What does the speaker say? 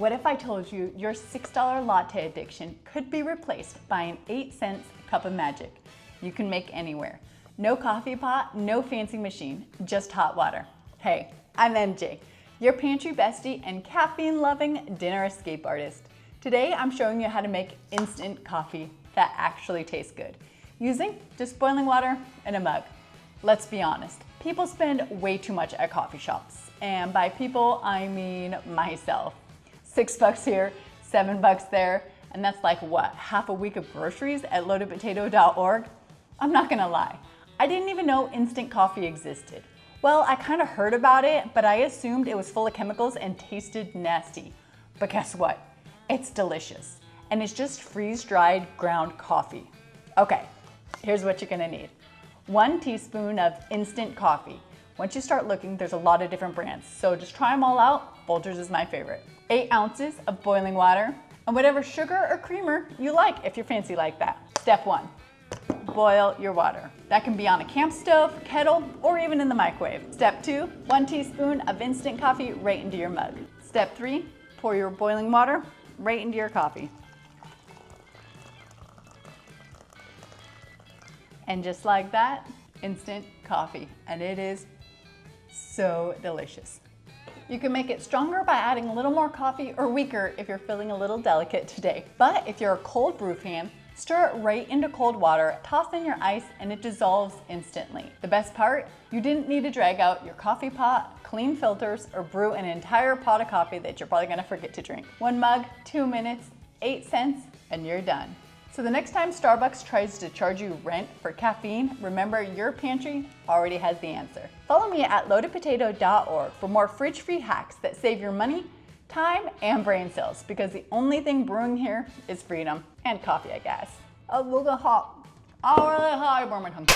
What if I told you your $6 latte addiction could be replaced by an 8-cent cup of magic you can make anywhere? No coffee pot, no fancy machine, just hot water. Hey, I'm MJ, your pantry bestie and caffeine-loving dinner escape artist. Today, I'm showing you how to make instant coffee that actually tastes good, using just boiling water and a mug. Let's be honest, people spend way too much at coffee shops. And by people, I mean myself. $6 here, $7 there, and that's like what, half a week of groceries at loadedpotato.org? I'm not gonna lie, I didn't even know instant coffee existed. Well, I kind of heard about it, but I assumed it was full of chemicals and tasted nasty. But guess what? It's delicious, and it's just freeze-dried ground coffee. Okay, here's what you're gonna need. 1 teaspoon of instant coffee. Once you start looking, there's a lot of different brands, so just try them all out. Folgers is my favorite. 8 ounces of boiling water, and whatever sugar or creamer you like if you're fancy like that. Step 1, boil your water. That can be on a camp stove, kettle, or even in the microwave. Step 2, 1 teaspoon of instant coffee right into your mug. Step 3, pour your boiling water right into your coffee. And just like that, instant coffee, and it is so delicious. You can make it stronger by adding a little more coffee, or weaker if you're feeling a little delicate today. But if you're a cold brew fan, stir it right into cold water, toss in your ice, and it dissolves instantly. The best part, you didn't need to drag out your coffee pot, clean filters, or brew an entire pot of coffee that you're probably gonna forget to drink. 1 mug, 2 minutes, 8 cents, and you're done. So the next time Starbucks tries to charge you rent for caffeine, remember your pantry already has the answer. Follow me at loadedpotato.org for more fridge-free hacks that save your money, time, and brain cells, because the only thing brewing here is freedom and coffee, I guess. A little hot. Oh, really hot, I burn my tongue.